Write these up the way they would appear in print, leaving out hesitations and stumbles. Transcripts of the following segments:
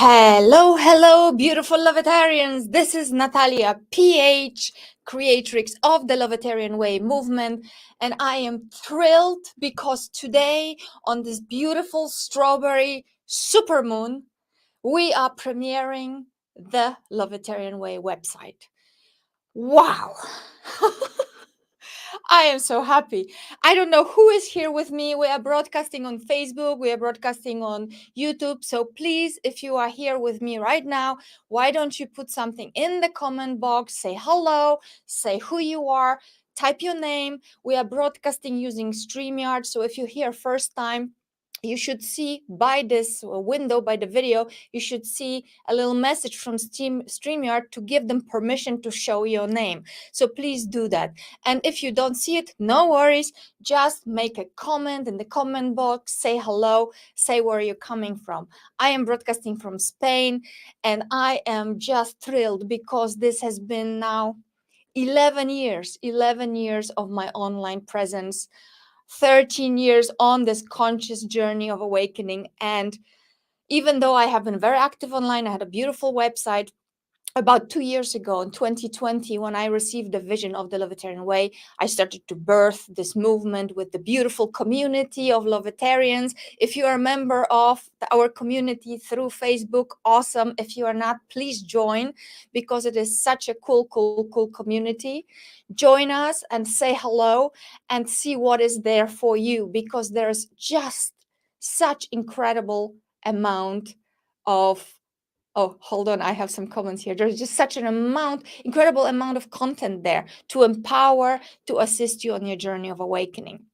Hello, beautiful Lovetarians. This is Natalia, PH, creatrix of the Lovetarian Way Movement. And I am thrilled because today, on this beautiful strawberry supermoon, we are premiering the Lovetarian Way website. Wow. I am so happy. I don't know who is here with me. We are broadcasting on Facebook, we are broadcasting on YouTube. So please, if you are here with me right now, why don't you put something in the comment box? Say hello, say who you are, type your name. We are broadcasting using StreamYard. So if you're here first time, you should see by this window, by the video, you should see a little message from StreamYard to give them permission to show your name. So please do that. And if you don't see it, no worries. Just make a comment in the comment box, say hello, say where you're coming from. I am broadcasting from Spain, and I am just thrilled because this has been now 11 years of my online presence, 13 years on this conscious journey of awakening. And even though I have been very active online, I had a beautiful website. About 2 years ago, in 2020, when I received the vision of the Lovetarian Way, I started to birth this movement with the beautiful community of Lovetarians. If you are a member of our community through Facebook, awesome. If you are not, please join, because it is such a cool community. Join us and say hello and see what is there for you, because there's just such incredible amount of hold on, I have some comments here. There's just such an incredible amount of content there to empower, to assist you on your journey of awakening.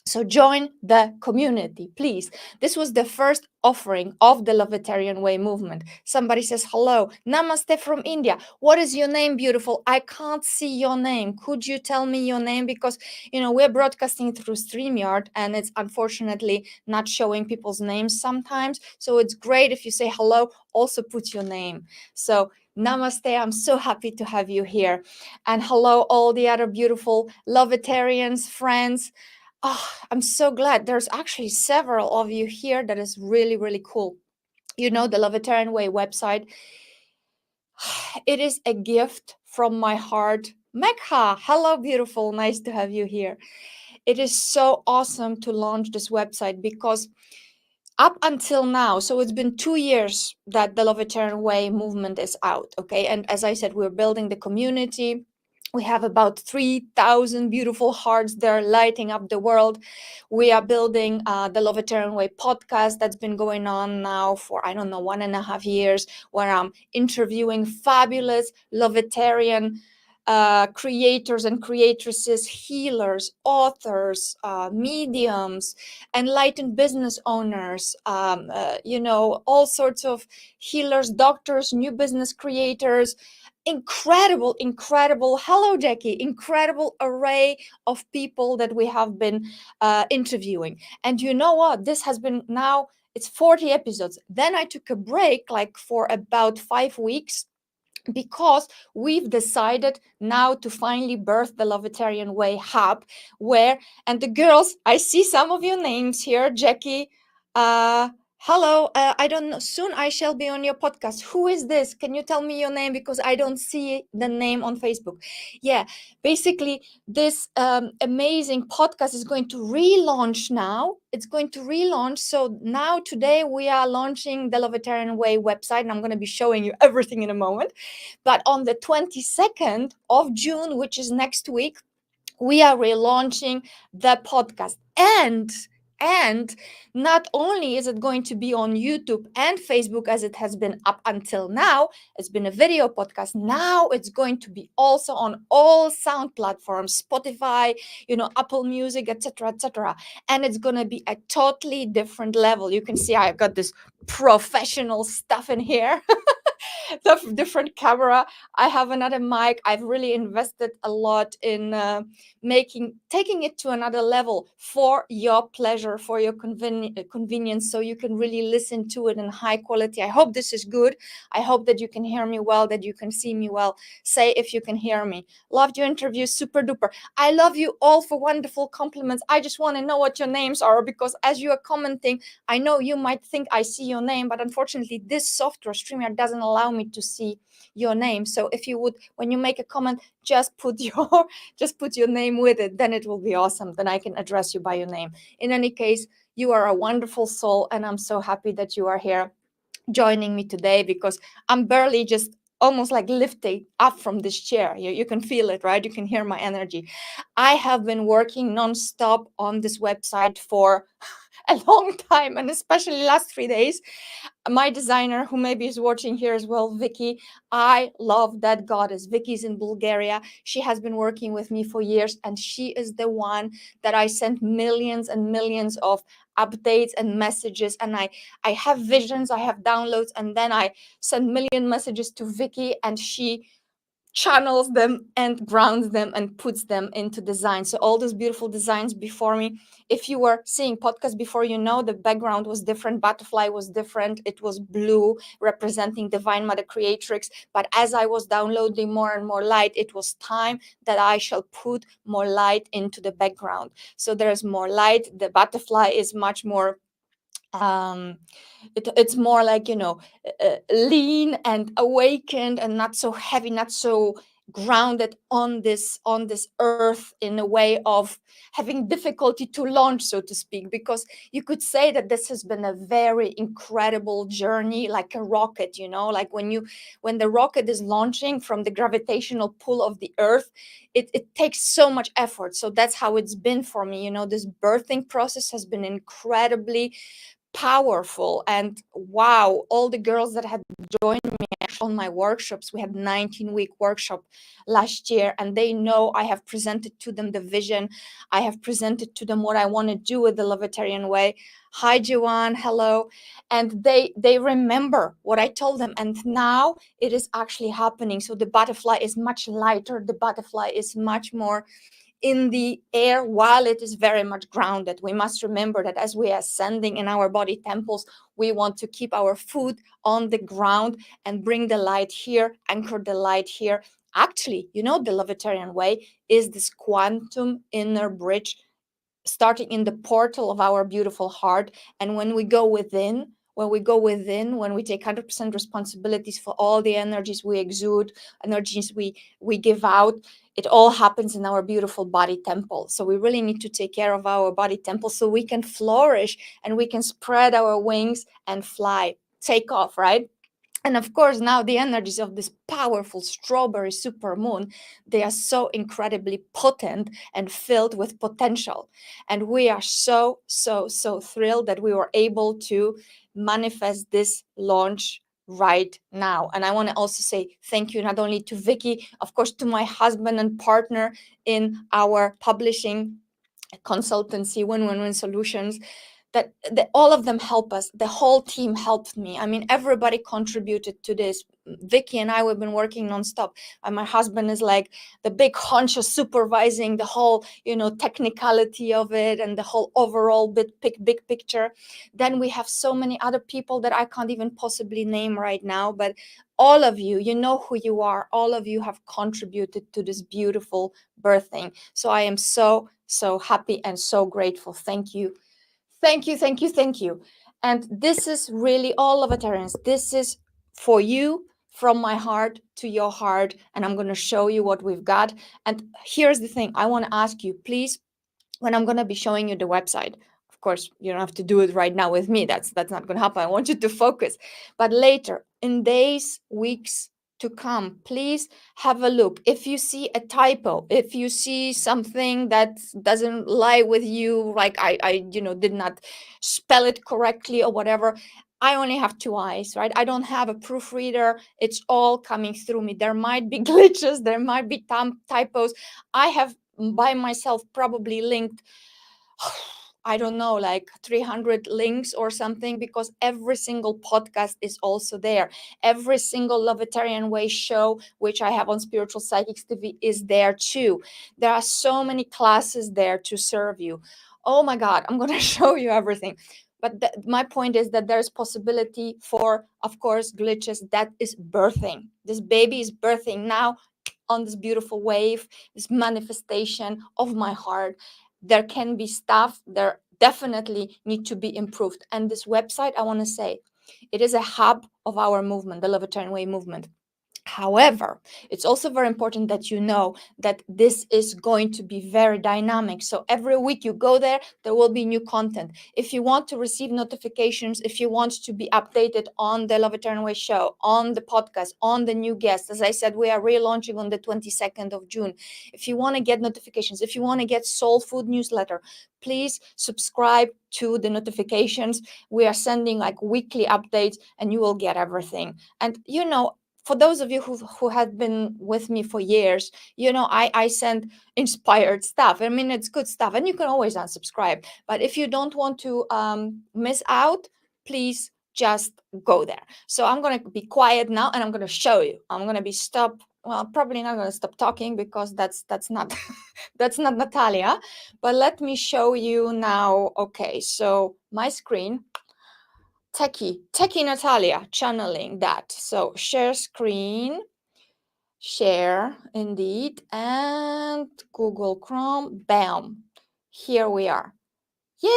So join the community, please. This was the first offering of the Lovetarian Way Movement. Somebody says, hello, namaste from India. What is your name, beautiful? I can't see your name. Could you tell me your name? Because, we're broadcasting through StreamYard, and it's unfortunately not showing people's names sometimes. So it's great if you say hello, also put your name. So namaste, I'm so happy to have you here. And hello, all the other beautiful Lovetarians, friends. Oh, I'm so glad. There's actually several of you here. That is really, really cool. The Lovetarian Way website. It is a gift from my heart. Mekha, hello, beautiful. Nice to have you here. It is so awesome to launch this website because up until now, so it's been 2 years that the Lovetarian Way movement is out, okay? And as I said, we're building the community. We have about 3,000 beautiful hearts there lighting up the world. We are building the Lovetarian Way podcast that's been going on now for, 1.5 years, where I'm interviewing fabulous Lovetarian creators and creatresses, healers, authors, mediums, enlightened business owners, all sorts of healers, doctors, new business creators. Incredible, hello Jackie, incredible array of people that we have been interviewing. And you know what, this has been now, it's 40 episodes. Then I took a break for about 5 weeks, because we've decided now to finally birth the Lovetarian Way hub, and the girls, I see some of your names here. Jackie, hello, I don't know, soon I shall be on your podcast. Who is this? Can you tell me your name, because I don't see the name on Facebook? Yeah, basically this amazing podcast is going to relaunch now. It's going to relaunch. So now today we are launching the Lovetarian Way website, and I'm going to be showing you everything in a moment. But on the 22nd of June, which is next week, we are relaunching the podcast. And not only is it going to be on YouTube and Facebook as it has been up until now, it's been a video podcast. Now it's going to be also on all sound platforms, Spotify, Apple Music, etc. And it's going to be a totally different level. You can see I've got this professional stuff in here. the different camera. I have another mic. I've really invested a lot in taking it to another level for your pleasure, for your convenience, so you can really listen to it in high quality. I hope this is good. I hope that you can hear me well, that you can see me well. Say if you can hear me. Loved your interview, super duper. I love you all for wonderful compliments. I just want to know what your names are, because as you are commenting, I know you might think I see your name, but unfortunately this software StreamYard doesn't allow me to see your name. So if you would, when you make a comment, just put your name with it, then it will be awesome. Then I can address you by your name. In any case, you are a wonderful soul, and I'm so happy that you are here joining me today, because I'm barely just almost like lifting up from this chair. You can feel it, right? You can hear my energy. I have been working nonstop on this website for a long time, and especially last 3 days. My designer, who maybe is watching here as well, Vicky, I love that goddess. Vicky's in Bulgaria. She has been working with me for years, and she is the one that I sent millions and millions of updates and messages. And I have visions, I have downloads, and then I send million messages to Vicky, and she channels them and grounds them and puts them into design. So all those beautiful designs before me, if you were seeing podcast before, you know the background was different, butterfly was different, it was blue representing divine mother creatrix. But as I was downloading more and more light, it was time that I shall put more light into the background. So there's more light. The butterfly is much more it's more like, lean and awakened, and not so heavy, not so grounded on this earth, in a way of having difficulty to launch, so to speak. Because you could say that this has been a very incredible journey, like a rocket, like when the rocket is launching from the gravitational pull of the earth, it takes so much effort. So that's how it's been for me. This birthing process has been incredibly powerful. And wow, all the girls that had joined me on my workshops, we had 19-week workshop last year, and they know I have presented to them the vision. I have presented to them what I want to do with the Lovetarian way. Hi Joanne, hello. And they remember what I told them, and now it is actually happening. So the butterfly is much lighter, the butterfly is much more in the air, while it is very much grounded. We must remember that as we are ascending in our body temples, we want to keep our foot on the ground and bring the light here, anchor the light here. Actually, the Lovetarian way is this quantum inner bridge, starting in the portal of our beautiful heart. And when we go within, when we take 100% responsibilities for all the energies we exude, energies we give out, it all happens in our beautiful body temple. So we really need to take care of our body temple, so we can flourish and we can spread our wings and fly, take off, right? And of course, now the energies of this powerful strawberry super moon, they are so incredibly potent and filled with potential. And we are so, so, so thrilled that we were able to manifest this launch right now. And I want to also say thank you not only to Vicky, of course, to my husband and partner in our publishing consultancy, Win Solutions, that all of them help us. The whole team helped me. I mean, everybody contributed to this. Vicky and I, we've been working nonstop. And my husband is like the big honcho, supervising the whole, technicality of it and the whole overall big picture. Then we have so many other people that I can't even possibly name right now, but all of you, you know who you are. All of you have contributed to this beautiful birthing. So I am so, so happy and so grateful. Thank you. Thank you, thank you, thank you. And this is really all of Lovetarians. This is for you, from my heart to your heart. And I'm going to show you what we've got. And here's the thing. I want to ask you, please, when I'm going to be showing you the website, of course, you don't have to do it right now with me. That's not going to happen. I want you to focus. But later, in days, weeks to come, please have a look. If you see a typo, if you see something that doesn't lie with you, like I did not spell it correctly or whatever, I only have two eyes, right? I don't have a proofreader. It's all coming through me. There might be glitches, there might be typos. I have by myself probably linked I don't know, like 300 links or something, because every single podcast is also there. Every single Lovetarian Way show, which I have on Spiritual Psychics TV, is there too. There are so many classes there to serve you. Oh my God, I'm going to show you everything. But my point is that there's possibility for, of course, glitches. That is birthing. This baby is birthing now on this beautiful wave, this manifestation of my heart. There can be stuff there definitely need to be improved. And this website, I want to say, it is a hub of our movement, the Lovetarian Way movement. However, it's also very important that you know that this is going to be very dynamic. So every week you go there, there will be new content. If you want to receive notifications, if you want to be updated on the Lovetarian Way show, on the podcast, on the new guests, as I said, we are relaunching on the 22nd of June. If you want to get notifications, if you want to get Soul Food newsletter, please subscribe to the notifications. We are sending like weekly updates and you will get everything. And you know, for those of you who have been with me for years, you know, I send inspired stuff. I mean, it's good stuff, and you can always unsubscribe. But if you don't want to miss out, please just go there. So I'm going to be quiet now, and I'm going to show you. I'm going to be stop. Well, probably not going to stop talking because that's not that's not Natalia. But let me show you now. Okay, so my screen. Techie Natalia, channeling that. So share screen, share indeed, and Google Chrome, bam, here we are. Yay!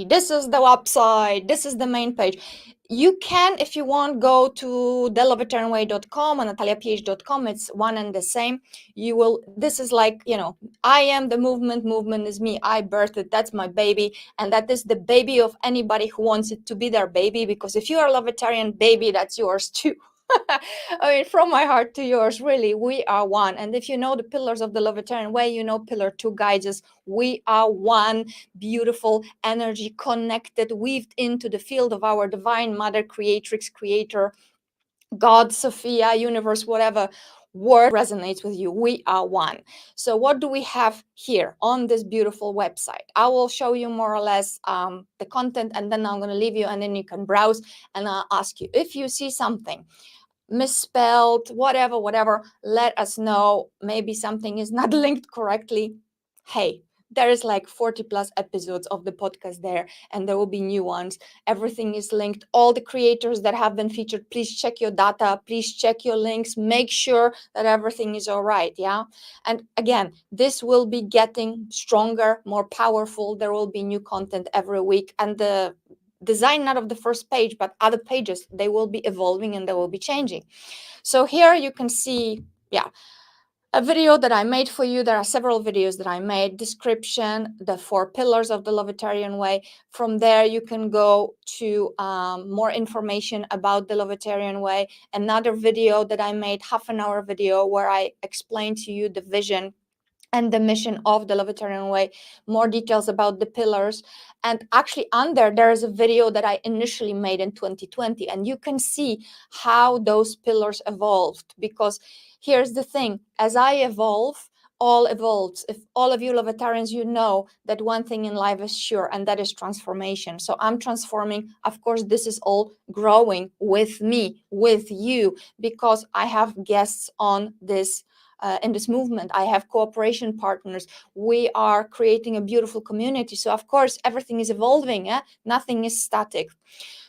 This is the website. This is the main page. You can, if you want, go to thelovetarianway.com and nataliaph.com. It's one and the same. You will, this is like, you know, I am the movement. Movement is me. I birthed it. That's my baby. And that is the baby of anybody who wants it to be their baby. Because if you are a Lovetarian baby, that's yours too. I mean, from my heart to yours, really, we are one. And if you know the pillars of the Lovetarian Way, you know pillar 2 guides us. We are one beautiful energy, connected, weaved into the field of our divine mother, creatrix, creator, God, Sophia, universe, whatever word resonates with you. We are one. So what do we have here on this beautiful website? I will show you more or less the content, and then I'm going to leave you, and then you can browse, and I'll ask you if you see something misspelled, whatever, let us know. Maybe something is not linked correctly. Hey, there is like 40 plus episodes of the podcast there, and there will be new ones. Everything is linked. All the creators that have been featured, please check your data, please check your links, make sure that everything is all right. Yeah. And again, this will be getting stronger, more powerful. There will be new content every week, and the design not of the first page but other pages, they will be evolving and they will be changing. So here you can see, yeah, a video that I made for you. There are several videos that I made, description, the 4 pillars of the Lovetarian Way. From there you can go to more information about the Lovetarian Way. Another video that I made, half an hour video, where I explain to you the vision and the mission of the Lovetarian Way, more details about the pillars. And actually under there is a video that I initially made in 2020, and you can see how those pillars evolved. Because here's the thing, as I evolve, all evolves. If all of you Lovetarians, you know that one thing in life is sure, and that is transformation. So I'm transforming. Of course, this is all growing with me, with you, because I have guests on this in this movement. I have cooperation partners. We are creating a beautiful community. So of course, everything is evolving. Nothing is static.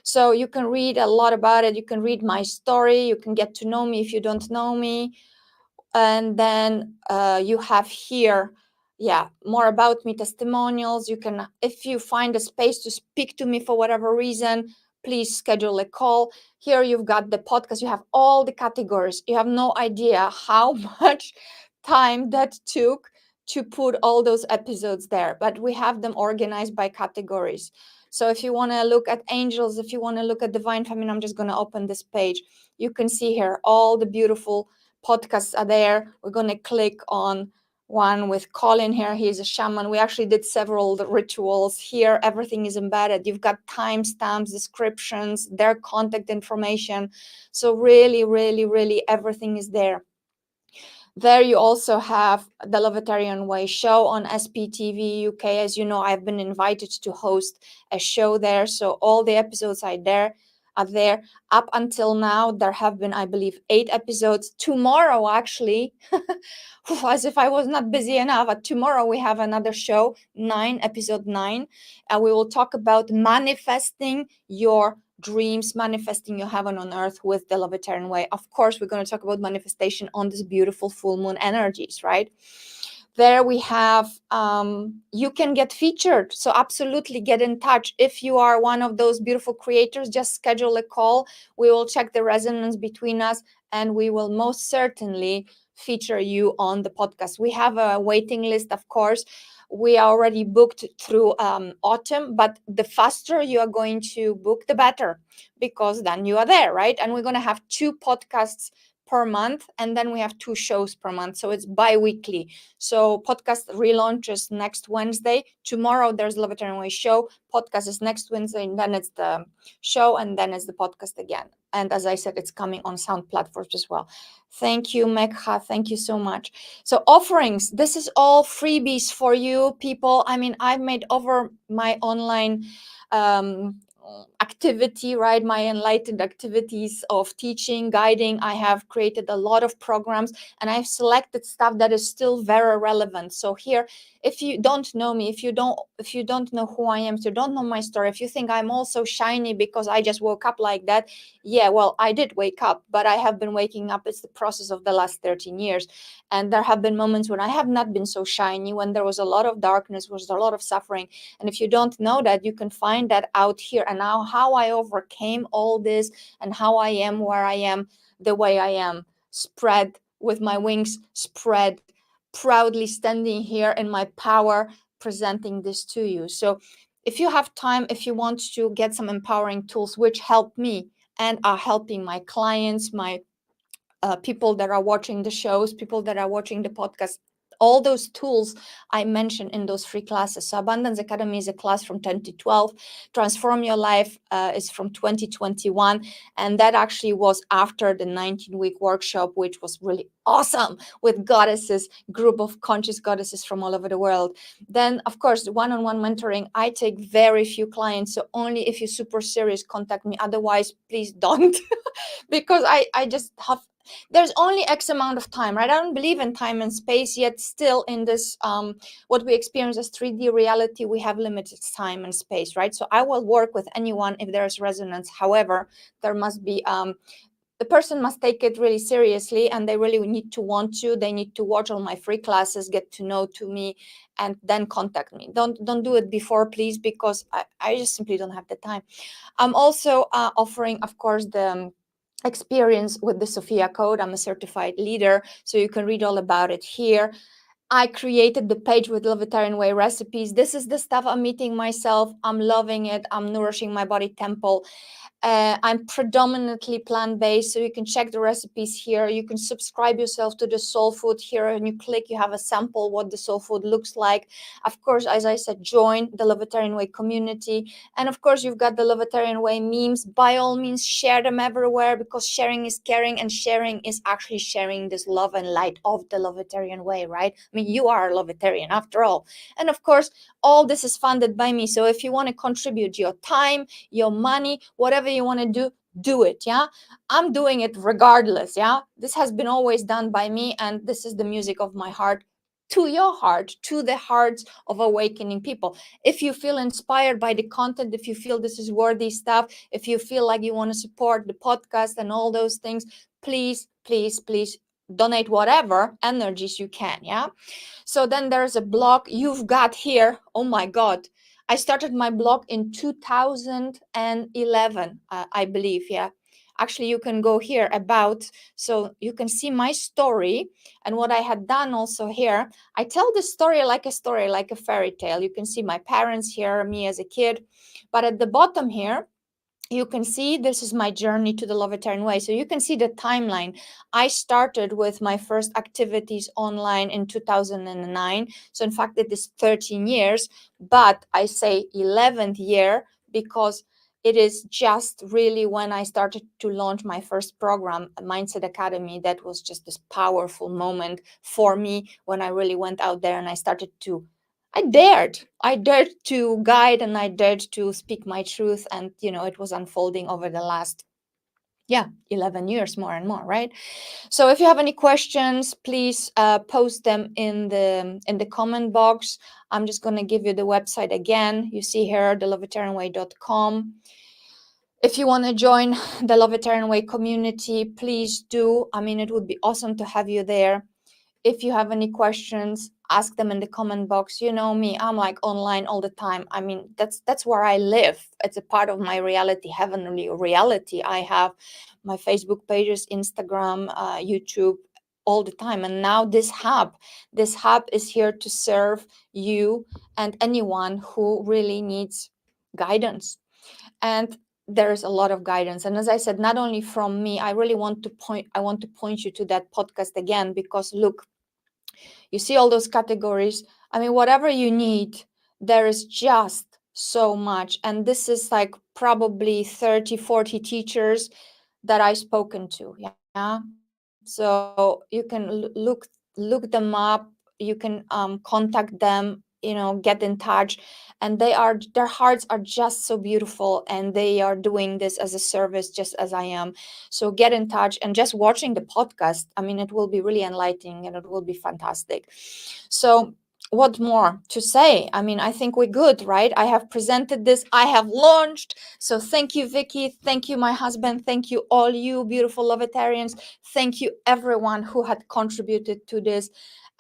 So you can read a lot about it. You can read my story. You can get to know me if you don't know me. And then you have here, yeah, more about me, testimonials. You can, if you find a space to speak to me for whatever reason, please schedule a call. Here you've got the podcast. You have all the categories. You have no idea how much time that took to put all those episodes there, but we have them organized by categories. So if you want to look at angels, if you want to look at divine feminine, I'm just going to open this page. You can see here all the beautiful podcasts are there. We're going to click on one with Colin here. He's a shaman. We actually did several rituals here. Everything is embedded. You've got timestamps, descriptions, their contact information. So really, really, really everything is there. There you also have the Lovetarian Way show on SPTV UK. As you know, I've been invited to host a show there. So all the episodes are there. Up until now, there have been, I believe, 8 episodes. Tomorrow, actually, as if I was not busy enough, tomorrow we have another show, episode 9. And we will talk about manifesting your dreams, manifesting your heaven on earth with the Lovetarian Way. Of course, we're going to talk about manifestation on this beautiful full moon energies, right? There we have, you can get featured. So absolutely get in touch. If you are one of those beautiful creators, just schedule a call. We will check the resonance between us, and we will most certainly feature you on the podcast. We have a waiting list, of course. We are already booked through autumn, but the faster you are going to book, the better, because then you are there, right? And we're going to have 2 podcasts per month, and then we have 2 shows per month, so it's bi-weekly. So podcast relaunches next Wednesday. Tomorrow there's Lovetarian Way show. Podcast is next Wednesday, and then it's the show, and then it's the podcast again. And as I said, it's coming on sound platforms as well. Thank you, Mekha. Thank you so much. So offerings, this is all freebies for you people. I mean, I've made over my online activity, right? My enlightened activities of teaching, guiding. I have created a lot of programs, and I've selected stuff that is still very relevant. So here, if you don't know me, if you don't know who I am, if you don't know my story, if you think I'm also shiny because I just woke up like that, yeah, well, I did wake up, but I have been waking up. It's the process of the last 13 years. And there have been moments when I have not been so shiny, when there was a lot of darkness, was a lot of suffering. And if you don't know that, you can find that out here. And now how I overcame all this, and how I am where I am, the way I am, spread with my wings spread, proudly standing here in my power, presenting this to you. So if you have time, if you want to get some empowering tools which help me and are helping my clients, my people that are watching the shows, people that are watching the podcast, all those tools I mentioned in those free classes. So Abundance Academy is a class from 2012. Transform Your Life is from 2021. And that actually was after the 19-week workshop, which was really awesome, with goddesses, group of conscious goddesses from all over the world. Then, of course, the one-on-one mentoring, I take very few clients. So only if you're super serious, contact me. Otherwise, please don't. Because I just have, there's only X amount of time, right? I don't believe in time and space, yet still in this what we experience as 3D reality, we have limited time and space, right? So I will work with anyone if there's resonance. However, there must be the person must take it really seriously, and they really need to want to. They need to watch all my free classes, get to know to me, and then contact me. Don't do it before, please, because I just simply don't have the time. I'm also offering, of course, the experience with the Sophia Code. I'm a certified leader, so you can read all about it here. I created the page with Lovetarian Way recipes. This is the stuff I'm eating myself. I'm loving it. I'm nourishing my body temple. I'm predominantly plant-based, so you can check the recipes here. You can subscribe yourself to the soul food here, and you click, you have a sample what the soul food looks like. Of course, as I said, join the Lovetarian Way community. And of course, you've got the Lovetarian Way memes. By all means, share them everywhere, because sharing is caring, and sharing is actually sharing this love and light of the Lovetarian Way, right? I mean, you are a Lovetarian after all. And of course, all this is funded by me. So if you want to contribute your time, your money, whatever you want to do it. Yeah, I'm doing it regardless. Yeah, this has been always done by me, and this is the music of my heart to your heart, to the hearts of awakening people. If you feel inspired by the content, if you feel this is worthy stuff, if you feel like you want to support the podcast and all those things, please, please, please donate whatever energies you can. Yeah. So then there's a blog you've got here. Oh my God. I started my blog in 2011, I believe. Yeah. Actually, you can go here about, so you can see my story and what I had done also here. I tell the story, like a fairy tale. You can see my parents here, me as a kid. But at the bottom here, you can see this is my journey to the Lovetarian Way. So you can see the timeline. I started with my first activities online in 2009. So in fact, it is 13 years, but I say 11th year because it is just really when I started to launch my first program, Mindset Academy, that was just this powerful moment for me when I really went out there and I dared to guide, and I dared to speak my truth. And, it was unfolding over the last, 11 years, more and more, right? So if you have any questions, please post them in the comment box. I'm just going to give you the website again. You see here, thelovetarianway.com. If you want to join the Lovetarian Way community, please do. I mean, it would be awesome to have you there. If you have any questions, ask them in the comment box. You know me, I'm like online all the time. I mean, that's where I live. It's a part of my reality, heavenly reality. I have my Facebook pages, Instagram, YouTube, all the time. And now this hub is here to serve you and anyone who really needs guidance. And there's a lot of guidance. And as I said, not only from me, I want to point you to that podcast again, because look, you see all those categories. I mean, whatever you need, there is just so much. And this is like probably 30, 40 teachers that I've spoken to. Yeah. So you can look them up. You can contact them, get in touch. And their hearts are just so beautiful, and they are doing this as a service just as I am. So get in touch, and just watching the podcast, I mean, it will be really enlightening and it will be fantastic. So what more to say? I mean, I think we're good, right? I have presented this, I have launched. So thank you, Vicky. Thank you, my husband. Thank you, all you beautiful Lovetarians. Thank you, everyone who had contributed to this.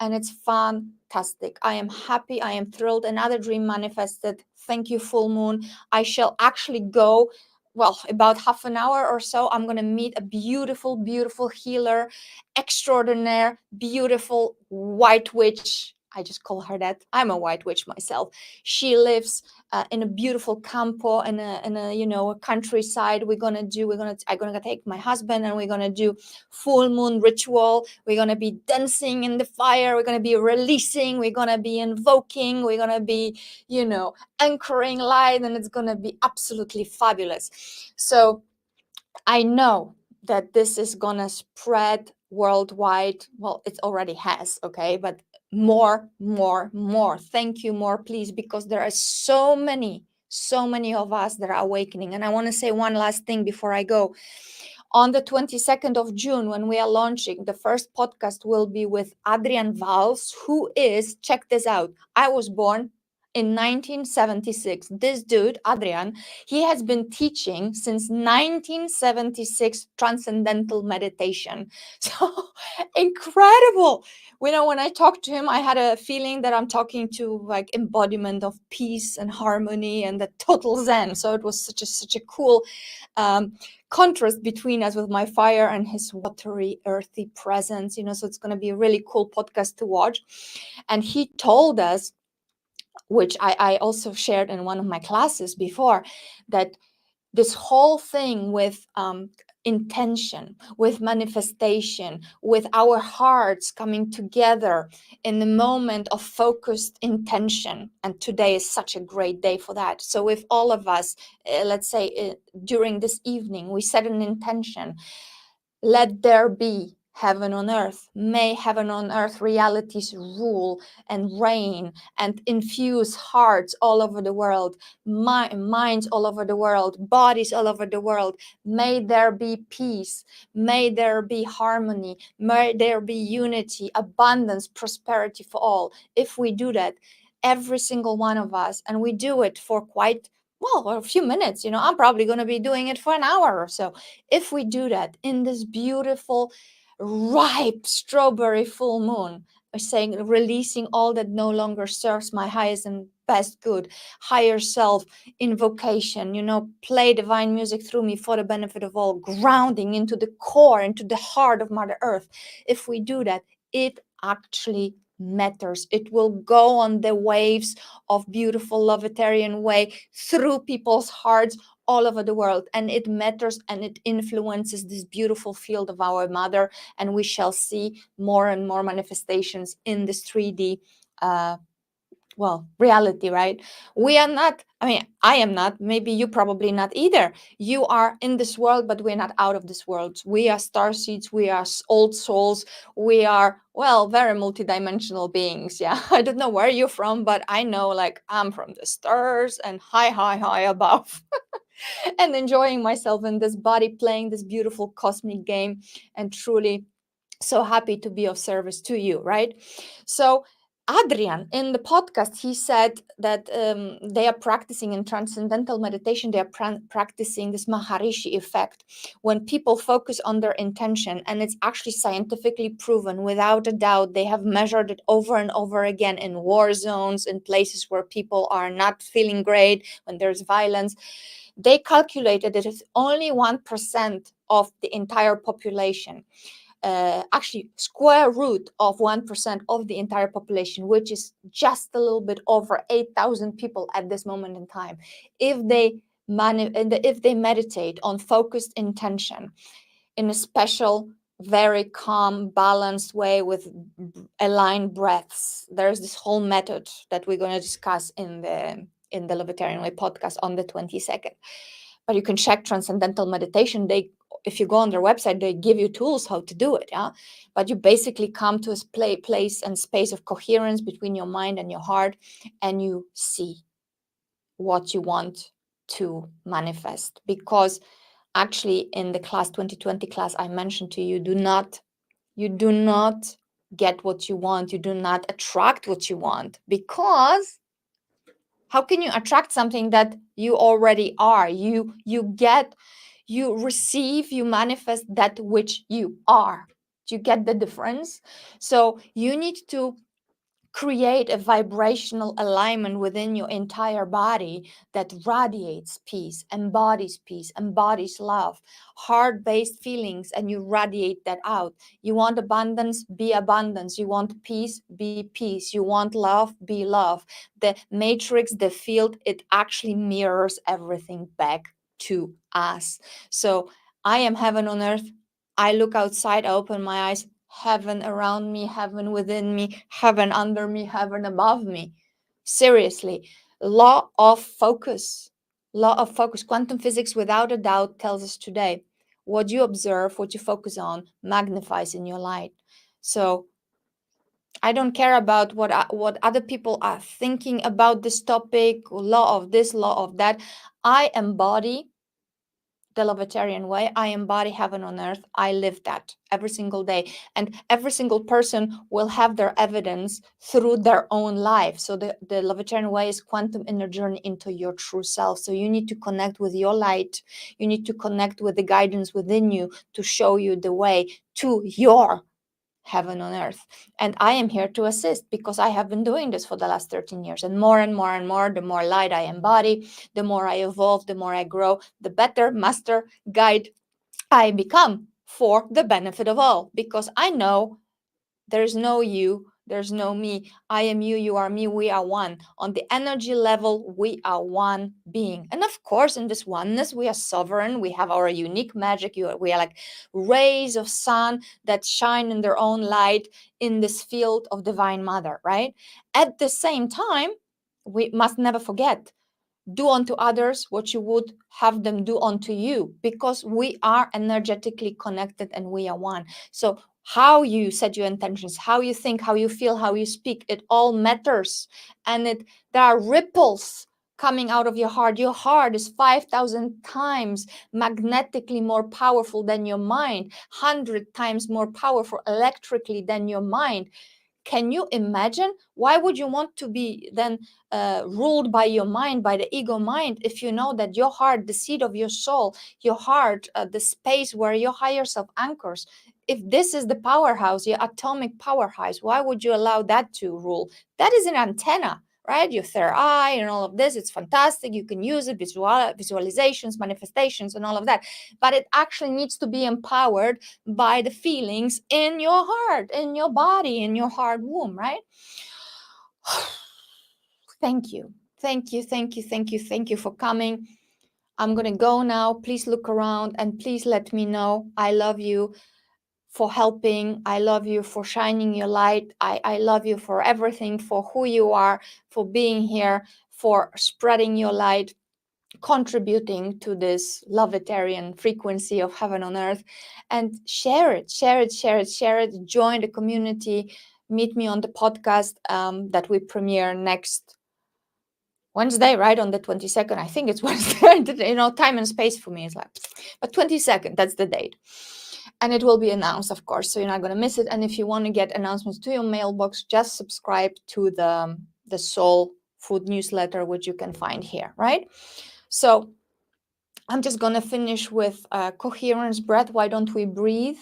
And it's fantastic. I am happy. I am thrilled. Another dream manifested. Thank you, full moon. I shall actually go. Well, about half an hour or so, I'm going to meet a beautiful, beautiful healer, extraordinaire, beautiful white witch. I just call her that. I'm a white witch myself. She lives in a beautiful campo in a countryside. I'm gonna take my husband, and we're gonna do full moon ritual. We're gonna be dancing in the fire. We're gonna be releasing. We're gonna be invoking. We're gonna be anchoring light, and it's gonna be absolutely fabulous. So I know that this is gonna spread worldwide. Well, it already has, okay, but more. Thank you, more, please, because there are so many of us that are awakening. And I want to say one last thing before I go. On the 22nd of June, when we are launching, the first podcast will be with Adrian Valls, who is, check this out, I was born in 1976. This dude, Adrian, he has been teaching since 1976 transcendental meditation. So incredible. When I talked to him, I had a feeling that I'm talking to like embodiment of peace and harmony and the total zen. So it was such a cool contrast between us, with my fire and his watery, earthy presence. So it's going to be a really cool podcast to watch. And he told us, which I also shared in one of my classes before, that this whole thing with intention, with manifestation, with our hearts coming together in the moment of focused intention. And today is such a great day for that. So if all of us, let's say during this evening, we set an intention, let there be heaven on earth. May heaven on earth realities rule and reign and infuse hearts all over the world, minds all over the world, bodies all over the world. May there be peace. May there be harmony. May there be unity, abundance, prosperity for all. If we do that, every single one of us, and we do it for quite a few minutes, I'm probably going to be doing it for an hour or so. If we do that in this beautiful, ripe strawberry full moon, saying, releasing all that no longer serves my highest and best good, higher self, invocation, play divine music through me for the benefit of all, grounding into the core, into the heart of Mother Earth. If we do that, it actually matters. It will go on the waves of beautiful Lovetarian way through people's hearts all over the world, and it matters, and it influences this beautiful field of our mother, and we shall see more and more manifestations in this 3D reality, right? We are not, I mean, I am not, maybe you probably not either. You are in this world, but we're not out of this world. We are starseeds, we are old souls, we are, very multidimensional beings. Yeah. I don't know where you're from, but I know, like, I'm from the stars and high, high, high above. And enjoying myself in this body, playing this beautiful cosmic game, and truly so happy to be of service to you, right? So Adrian, in the podcast, he said that they are practicing in transcendental meditation, they are practicing this Maharishi effect when people focus on their intention. And it's actually scientifically proven, without a doubt. They have measured it over and over again in war zones, in places where people are not feeling great, when there's violence. They calculated that it's only 1% of the entire population, actually square root of 1% of the entire population, which is just a little bit over 8,000 people at this moment in time. If they meditate on focused intention in a special, very calm, balanced way with aligned breaths, there's this whole method that we're going to discuss in the Lovetarian Way podcast on the 22nd. But you can check Transcendental Meditation. If you go on their website, they give you tools how to do it. Yeah, but you basically come to a place and space of coherence between your mind and your heart, and you see what you want to manifest. Because actually, in the class 2020 class I mentioned to you, you do not get what you want. You do not attract what you want, because how can you attract something that you already are? You receive, you manifest that which you are. Do you get the difference? So you need to create a vibrational alignment within your entire body that radiates peace, embodies love, heart-based feelings, and you radiate that out. You want abundance, be abundance. You want peace, be peace. You want love, be love. The matrix, the field, it actually mirrors everything back to us. So I am heaven on earth. I look outside, I open my eyes, heaven around me, heaven within me, heaven under me, heaven above me. Seriously, law of focus. Law of focus. Quantum physics, without a doubt, tells us today what you observe, what you focus on, magnifies in your light. So I don't care about what other people are thinking about this topic, law of this, law of that. I embody the Lovetarian way. I embody heaven on earth. I live that every single day. And every single person will have their evidence through their own life. So the Lovetarian way is quantum inner journey into your true self. So you need to connect with your light. You need to connect with the guidance within you to show you the way to your heaven on earth. And I am here to assist, because I have been doing this for the last 13 years. And more and more and more, the more light I embody, the more I evolve, the more I grow, the better master guide I become for the benefit of all. Because I know there's no you, there's no me. I am you, you are me, we are one. On the energy level, we are one being. And of course, in this oneness, we are sovereign. We have our unique magic. We are like rays of sun that shine in their own light in this field of Divine Mother, right? At the same time, we must never forget, do unto others what you would have them do unto you, because we are energetically connected and we are one. So how you set your intentions, how you think, how you feel, how you speak, it all matters. And there are ripples coming out of your heart. Your heart is 5,000 times magnetically more powerful than your mind, 100 times more powerful electrically than your mind. Can you imagine? Why would you want to be then ruled by your mind, by the ego mind, if you know that your heart, the seat of your soul, your heart, the space where your higher self anchors, if this is the powerhouse, your atomic powerhouse, why would you allow that to rule? That is an antenna, right? Your third eye and all of this, it's fantastic. You can use it, visualizations, manifestations, and all of that. But it actually needs to be empowered by the feelings in your heart, in your body, in your heart womb, right? Thank you. Thank you, thank you, thank you, thank you for coming. I'm going to go now. Please look around and please let me know. I love you. for helping. I love you for shining your light. I love you for everything, for who you are, for being here, for spreading your light, contributing to this Lovetarian frequency of heaven on earth. And share it, share it, share it, share it. Join the community. Meet me on the podcast that we premiere next Wednesday, right? On the 22nd. I think it's Wednesday. Time and space for me is like, but 22nd, that's the date. And it will be announced, of course, so you're not going to miss it. And if you want to get announcements to your mailbox, just subscribe to the Soul Food newsletter, which you can find here, right? So I'm just going to finish with coherence breath. Why don't we breathe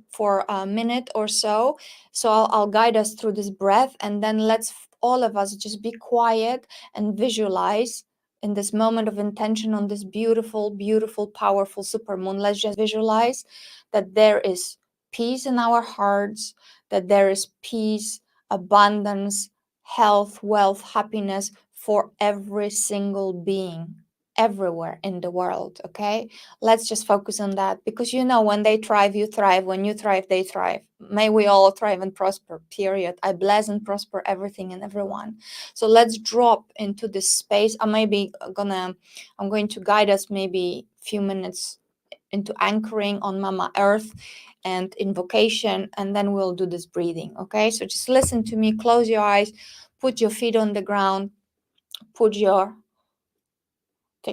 for a minute or so? So I'll guide us through this breath, and then let's all of us just be quiet and visualize in this moment of intention on this beautiful, beautiful, powerful supermoon. Let's just visualize that there is peace in our hearts, that there is peace, abundance, health, wealth, happiness for every single being everywhere in the world. Okay, let's just focus on that, because when they thrive, you thrive. When you thrive, they thrive. May we all thrive and prosper, period. I bless and prosper everything and everyone. So let's drop into this space. I'm going to guide us maybe a few minutes into anchoring on Mama Earth and invocation, and then we'll do this breathing. Okay, so just listen to me, close your eyes, put your feet on the ground,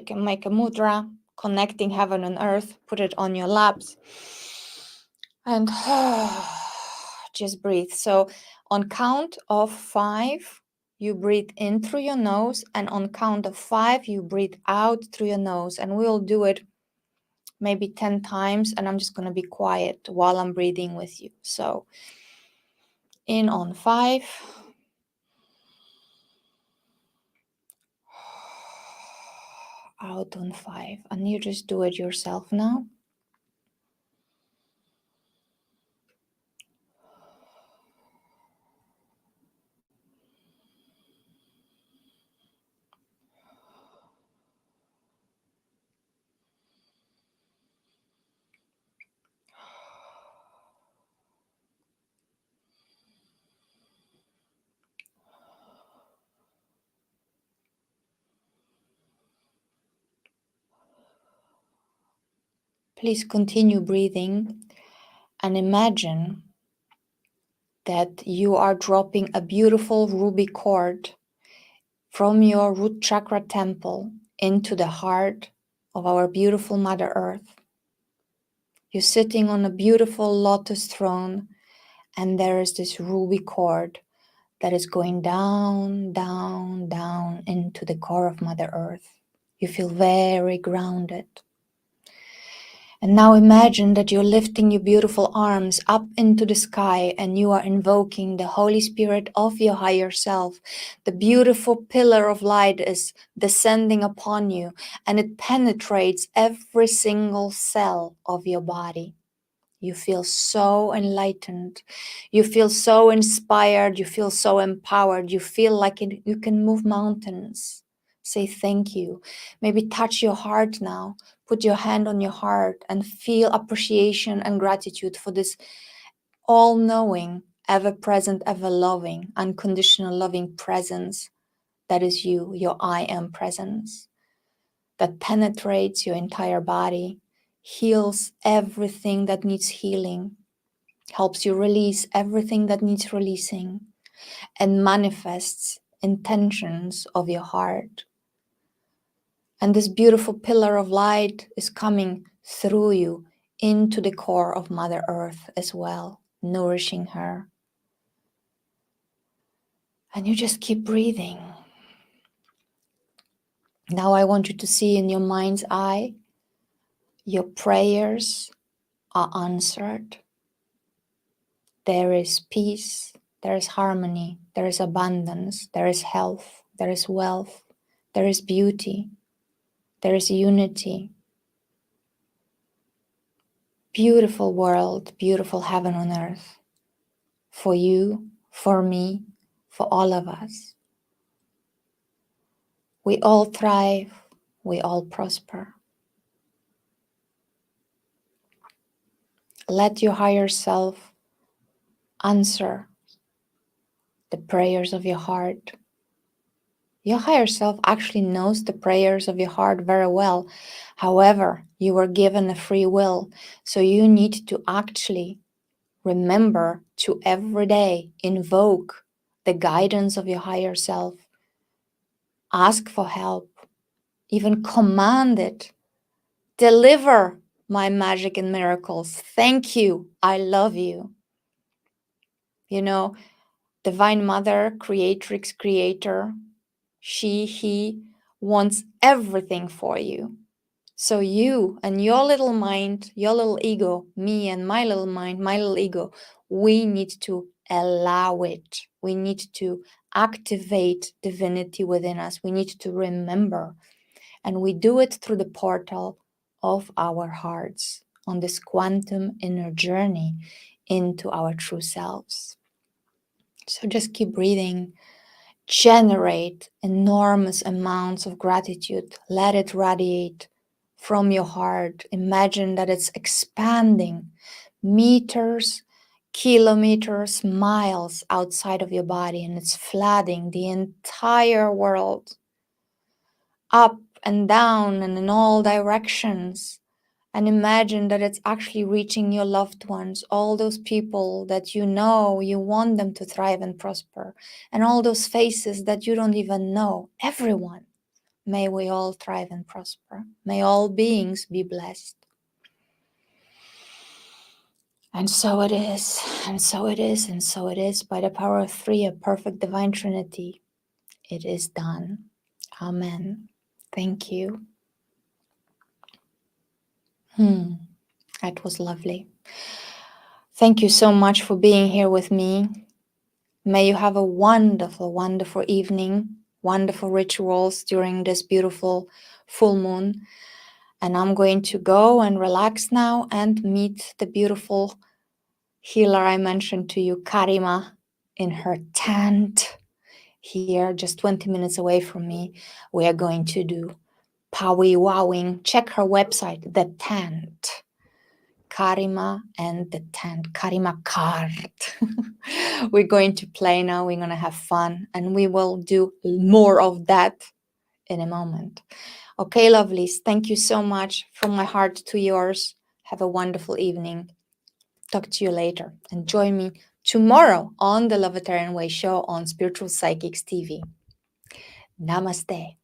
make a mudra, connecting heaven and earth, put it on your laps, and just breathe. So on count of 5, you breathe in through your nose, and on count of 5, you breathe out through your nose. And we'll do it maybe 10 times, and I'm just going to be quiet while I'm breathing with you. So in on 5, out on 5, and you just do it yourself now. Please continue breathing and imagine that you are dropping a beautiful ruby cord from your root chakra temple into the heart of our beautiful Mother Earth. You're sitting on a beautiful lotus throne, and there is this ruby cord that is going down, down, down into the core of Mother Earth. You feel very grounded. And now imagine that you're lifting your beautiful arms up into the sky, and you are invoking the Holy Spirit of your higher self. The beautiful pillar of light is descending upon you, and it penetrates every single cell of your body. You feel so enlightened. You feel so inspired. You feel so empowered. You feel like you can move mountains. Say thank you. Maybe touch your heart now. Put your hand on your heart and feel appreciation and gratitude for this all-knowing, ever-present, ever-loving, unconditional loving presence that is you, your I am presence, that penetrates your entire body, heals everything that needs healing, helps you release everything that needs releasing, and manifests intentions of your heart. And this beautiful pillar of light is coming through you into the core of Mother Earth as well, nourishing her. And you just keep breathing. Now I want you to see in your mind's eye, your prayers are answered. There is peace, there is harmony, there is abundance, there is health, there is wealth, there is beauty, there is unity. Beautiful world, beautiful heaven on earth. For you, for me, for all of us. We all thrive, we all prosper. Let your higher self answer the prayers of your heart. Your higher self actually knows the prayers of your heart very well. However, you were given a free will, so you need to actually remember to every day invoke the guidance of your higher self. Ask for help, even command it. Deliver my magic and miracles. Thank you. I love you. You know, Divine Mother, Creatrix, Creator, she, he wants everything for you. So you and your little mind, your little ego, me and my little mind, my little ego, we need to allow it. We need to activate divinity within us. We need to remember. And we do it through the portal of our hearts on this quantum inner journey into our true selves. So just keep breathing. Generate enormous amounts of gratitude. Let it radiate from your heart. Imagine that it's expanding meters, kilometers, miles outside of your body, and it's flooding the entire world, up and down and in all directions. And imagine that it's actually reaching your loved ones, all those people that you know you want them to thrive and prosper, and all those faces that you don't even know. Everyone. May we all thrive and prosper. May all beings be blessed. And so it is, and so it is, and so it is. By the power of three, a perfect divine trinity, it is done. Amen. Thank you. That was lovely. Thank you so much for being here with me. May you have a wonderful, wonderful evening, wonderful rituals during this beautiful full moon. And I'm going to go and relax now and meet the beautiful healer I mentioned to you, Karima, in her tent here, just 20 minutes away from me. We are going to do powy wowing. Check her website, The Tent. Karima and the tent, Karima card. We're going to play now, we're going to have fun, and we will do more of that in a moment. Okay, lovelies, thank you so much from my heart to yours. Have a wonderful evening. Talk to you later, and join me tomorrow on the Lovetarian Way show on Spiritual Psychics TV. Namaste.